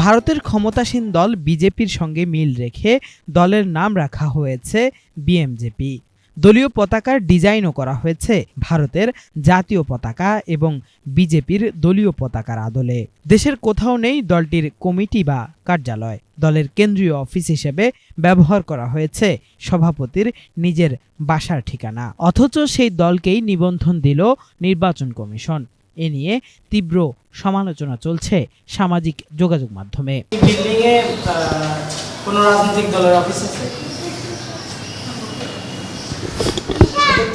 ভারতের ক্ষমতাসীন দল বিজেপির সঙ্গে মিল রেখে দলের নাম রাখা হয়েছে বিএমজেপি। দলীয় পতাকার ডিজাইনও করা হয়েছে ভারতের জাতীয় পতাকা এবং বিজেপির দলীয় পতাকার আদলে। দেশের কোথাও নেই দলটির কমিটি বা কার্যালয়। দলের কেন্দ্রীয় অফিস হিসেবে ব্যবহার করা হয়েছে সভাপতির নিজের বাসার ঠিকানা। অথচ সেই দলকেই নিবন্ধন দিল নির্বাচন কমিশন। এ নিয়ে তীব্র সমালোচনা চলছে সামাজিক যোগাযোগ মাধ্যমে। বিল্ডিংয়ে কোনো রাজনৈতিক দলের অফিস আছে?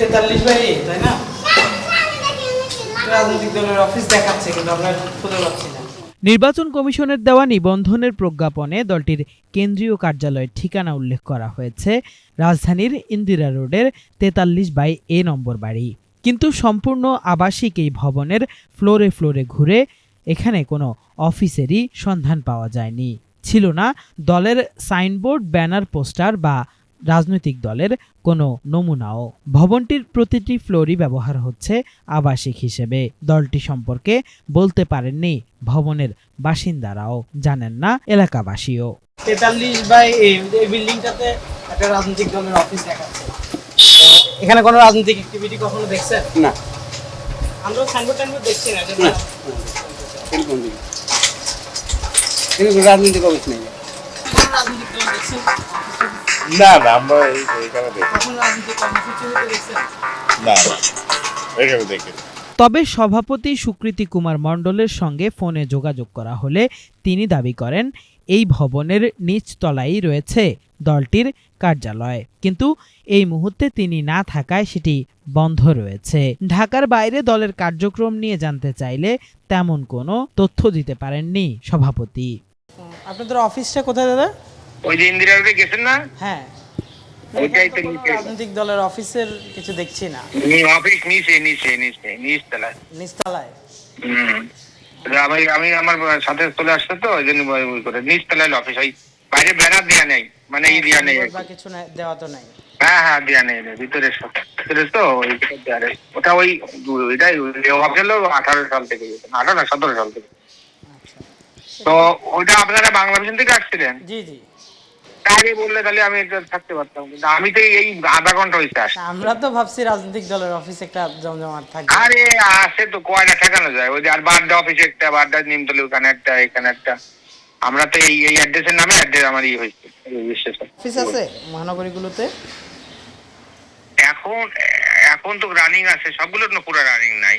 43 বাই, তাই না? রাজনৈতিক দলের অফিস দেখাচ্ছে, কিন্তু আমরা খুঁজে পাচ্ছি না। নির্বাচন কমিশনের দেওয়া নিবন্ধনের প্রজ্ঞাপনে দলটির কেন্দ্রীয় কার্যালয়ের ঠিকানা উল্লেখ করা হয়েছে রাজধানীর ইন্দিরা রোডের 43 বাই এ নম্বর বাড়ি। কিন্তু সম্পূর্ণ আবাসিক এই ভবনের ফ্লোরে ফ্লোরে ঘুরে এখানে কোনো অফিসেরই সন্ধান পাওয়া যায়নি। ছিল না দলের সাইনবোর্ড, ব্যানার, পোস্টার বা রাজনৈতিক দলের কোনো নমুনাও। ভবনটির প্রতিটি ফ্লোরই ব্যবহার হচ্ছে আবাসিক হিসেবে। দলটি সম্পর্কে বলতে পারেননি ভবনের বাসিন্দারাও, জানেন না এলাকাবাসীও। 43 বাই এই বিল্ডিংটাতে একটা রাজনৈতিক দলের অফিস দেখাচ্ছে। এখানে কোনো রাজনৈতিক অ্যাক্টিভিটি কখনো দেখছেন? না, আমরা সাইনবোর্ড দেখছি না। এরকম রাজনৈতিক অফিস নেই। রাজনৈতিক দল দেখছেন? না না, আমরা এইখানে দেখি কখনো রাজনৈতিক কর্মসূচি হতে দেখছেন? না, এখানে দেখি। তবে সভাপতি সুকৃতি কুমার মণ্ডলের সঙ্গে ফোনে যোগাযোগ করা হলে তিনি দাবি করেন এই ভবনের নিচতলায় রয়েছে দলটির কার্যালয়, কিন্তু এই মুহূর্তে তিনি না থাকায় সেটি বন্ধ রয়েছে। ঢাকার বাইরে দলের কার্যক্রম নিয়ে জানতে চাইলে তেমন কোনো তথ্য দিতে পারেননি সভাপতি। আপনাদের অফিসটা কোথায় দাদা? ওই যে ইন্দিরা রোডে গেছেন না, হ্যাঁ, ওইটাই তো কোনো রাজনৈতিক দলের অফিসের কিছু দেখছি না। অফিস নিচতলায়। নিচতলায়? আমি আমার সাথে চলে আসছে তো, ওই জন্য ওই করে নিচতলায় অফিস। ওই বাইরে ব্যানার দেওয়া নেই, মানে ই দেওয়া নেই, বা কিছু দেওয়া তো নাই। হ্যাঁ দেওয়া নেই, ভিতরে তো ওটা ওই এটাই অফিস হলো 18 সাল থেকে, 17 সাল থেকে। তো ওইটা আপনারা বাংলাদেশ থেকে আসছিলেন? জি জি। আগে বললে তাহলে আমি এটা থাকতে পারতাম, কিন্তু আমি তো এই আধা ঘন্টা হয়েছে আসছি। আমরা তো ভাবছি রাজনৈতিক দলের অফিস একটা জমজমাট থাকবে। আরে আসে তো, কয়টা ঠেকানো যায়? ওই যে আর বাড্ডা অফিসে একটা, বাড্ডা নিমতলি ওখানে একটা, এখানে একটা। আমরা তো এই অ্যাড্রেসের নামে অ্যাড্রেস আমার হয়েছে। অফিস আছে মহানগরীগুলোতে? এখন তো রানিং আছে, সবগুলো তো পুরো রানিং নাই।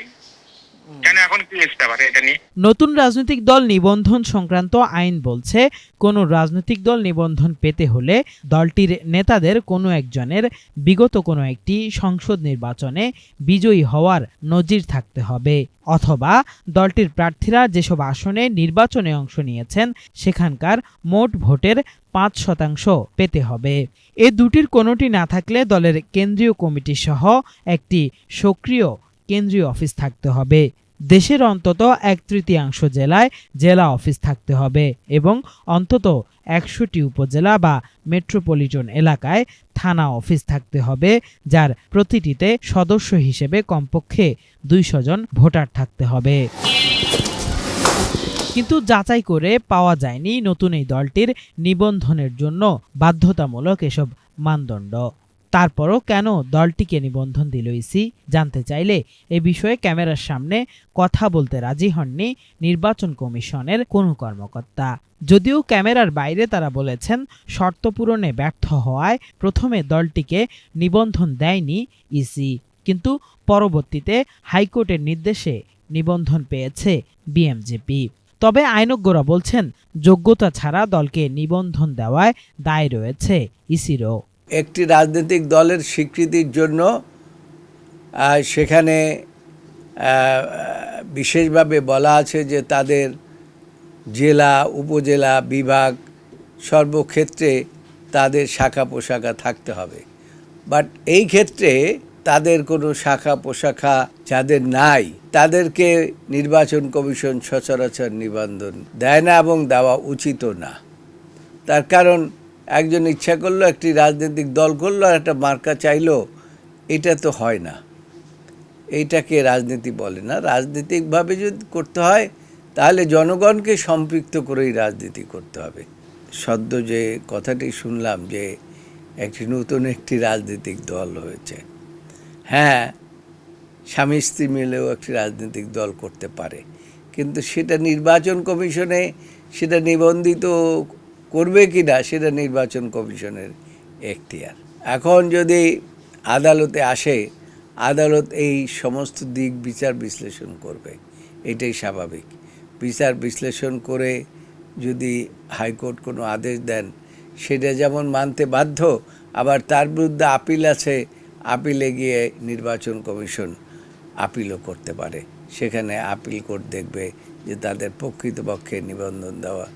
কেন, এখন কি চেষ্টা করে এটা নিয়ে? নতুন রাজনৈতিক দল নিবন্ধন সংক্রান্ত আইন বলছে, কোনো রাজনৈতিক দল নিবন্ধন পেতে হলে দলটির নেতাদের কোনো একজনের বিগত কোনো একটি সংসদ নির্বাচনে বিজয়ী হওয়ার নজির থাকতে হবে, অথবা দলটির প্রার্থীরা যেসব আসনে নির্বাচনে অংশ নিয়েছেন সেখানকার মোট ভোটের 5% পেতে হবে। এ দুটির কোনোটি না থাকলে দলের কেন্দ্রীয় কমিটি সহ একটি সক্রিয় কেন্দ্রীয় অফিস থাকতে হবে। দেশের অন্তত 1/3 জেলায় জেলা অফিস থাকতে হবে এবং অন্তত 100টি উপজেলা বা মেট্রোপলিটন এলাকায় থানা অফিস থাকতে হবে, যার প্রতিটিতে সদস্য হিসেবে কমপক্ষে 200 জন ভোটার থাকতে হবে। কিন্তু যাচাই করে পাওয়া যায়নি নতুন এই দলটির নিবন্ধনের জন্য বাধ্যতামূলক এসব মানদণ্ড। তারপরও কেন দলটিকে নিবন্ধন দিল ইসি জানতে চাইলে এ বিষয়ে ক্যামেরার সামনে কথা বলতে রাজি হননি নির্বাচন কমিশনের কোনো কর্মকর্তা। যদিও ক্যামেরার বাইরে তারা বলেছেন শর্ত পূরণে ব্যর্থ হওয়ায় প্রথমে দলটিকে নিবন্ধন দেয়নি ইসি, কিন্তু পরবর্তীতে হাইকোর্টের নির্দেশে নিবন্ধন পেয়েছে বিএমজেপি। তবে আইনজ্ঞরা বলছেন যোগ্যতা ছাড়া দলকে নিবন্ধন দেওয়ায় দায় রয়েছে ইসিরও। একটি রাজনৈতিক দলের স্বীকৃতির জন্য সেখানে বিশেষভাবে বলা আছে যে তাদের জেলা, উপজেলা, বিভাগ সর্বক্ষেত্রে তাদের শাখা প্রশাখা থাকতে হবে। বাট এই ক্ষেত্রে তাদের কোনো শাখা প্রশাখা যাদের নাই তাদেরকে নির্বাচন কমিশন সচরাচর নিবন্ধন দেয় না এবং দেওয়া উচিতও না। তার কারণ একজন ইচ্ছা করলো, একটি রাজনৈতিক দল করলো আর একটা মার্কা চাইলো, এটা তো হয় না। এইটাকে রাজনীতি বলে না। রাজনৈতিকভাবে যদি করতে হয় তাহলে জনগণকে সম্পৃক্ত করেই রাজনীতি করতে হবে। সদ্য যে কথাটি শুনলাম যে নতুন একটি রাজনৈতিক দল হয়েছে, হ্যাঁ, স্বামী স্ত্রী মিলেও একটি রাজনৈতিক দল করতে পারে, কিন্তু সেটা নির্বাচন কমিশনে সেটা নিবন্ধিত করবে কি না সেটা নির্বাচন কমিশনের এখতিয়ার। এখন যদি আদালতে আসে, আদালত এই সমস্ত দিক বিচার বিশ্লেষণ করবে, এটাই স্বাভাবিক। বিচার বিশ্লেষণ করে যদি হাইকোর্ট কোনো আদেশ দেন, সেটা যেমন মানতে বাধ্য, আবার তার বিরুদ্ধে আপিল আছে, আপিলে গিয়ে নির্বাচন কমিশন আপিলও করতে পারে। সেখানে আপিল কোর্ট দেখবে যে তাদের প্রকৃতপক্ষে নিবন্ধন দেওয়া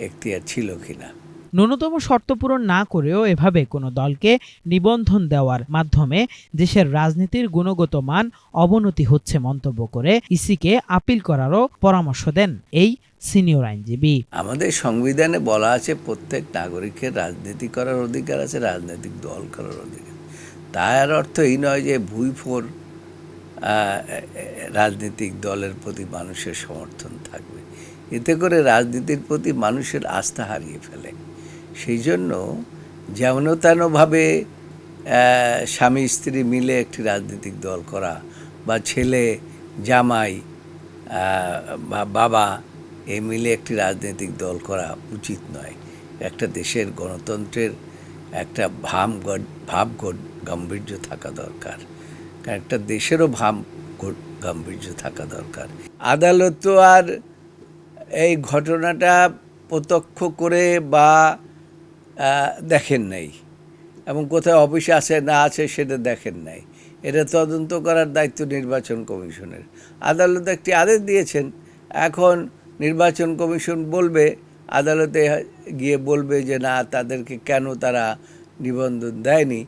এখতিয়ার ছিল কিনা। ন্যূনতম শর্ত পূরণ না করেও এভাবে কোনো দলকে নিবন্ধন দেওয়ার মাধ্যমে দেশের রাজনীতির গুণগত মান অবনতি হচ্ছে মন্তব্য করে ইসিকে আপিল করারও পরামর্শ দেন এই সিনিয়র আইনজীবী। আমাদের সংবিধানে বলা আছে প্রত্যেক নাগরিকের রাজনীতি করার অধিকার আছে, রাজনৈতিক দল করার অধিকার। তার অর্থ এই নয় যে ভুইফোর রাজনৈতিক দলের প্রতি মানুষের সমর্থন থাকবে, এতে করে রাজনীতির প্রতি মানুষের আস্থা হারিয়ে ফেলে। সেই জন্য যেমন তেনভাবে স্বামী স্ত্রী মিলে একটি রাজনৈতিক দল করা, বা ছেলে জামাই বা বাবা এ মিলে একটি রাজনৈতিক দল করা উচিত নয়। একটা দেশের গণতন্ত্রের একটা ভাব গাম্ভীর্য থাকা দরকার, একটা দেশেরও ভাব গাম্ভীর্য থাকা দরকার। আদালত তো আর এই ঘটনাটা প্রত্যক্ষ করে বা দেখেন নাই, এবং কোথায় অফিসে আছে না আছে সেটা দেখেন নাই। এটা তদন্ত করার দায়িত্ব নির্বাচন কমিশনের। আদালত একটি আদেশ দিয়েছেন, এখন নির্বাচন কমিশন বলবে, আদালতে গিয়ে বলবে যে না, তাদেরকে কেন তারা নিবন্ধন দেয়নি,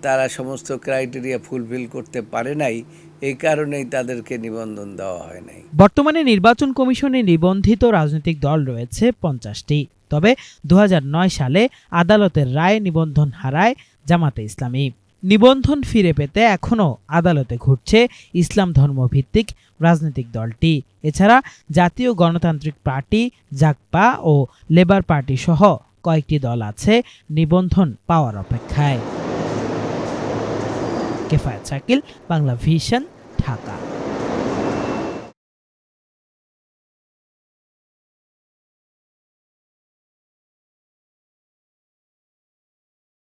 তারা সমস্ত ক্রাইটেরিয়া ফুলফিল করতে পারে নাই, এই কারণেই তাদেরকে নিবন্ধন দেওয়া হয় নাই। বর্তমানে নির্বাচন কমিশনে নিবন্ধিত রাজনৈতিক দল রয়েছে 50টি। তবে 2009 সালে আদালতের রায়ে নিবন্ধন হারায় জামাতে ইসলামী। নিবন্ধন ফিরে পেতে এখনও আদালতে ঘুরছে ইসলাম ধর্মভিত্তিক রাজনৈতিক দলটি। এছাড়া জাতীয় গণতান্ত্রিক পার্টি, জাগপা ও লেবার পার্টি সহ কয়েকটি দল আছে নিবন্ধন পাওয়ার অপেক্ষায়। কেফায়েত শাকিল, বাংলা ভিশন, ঢাকা।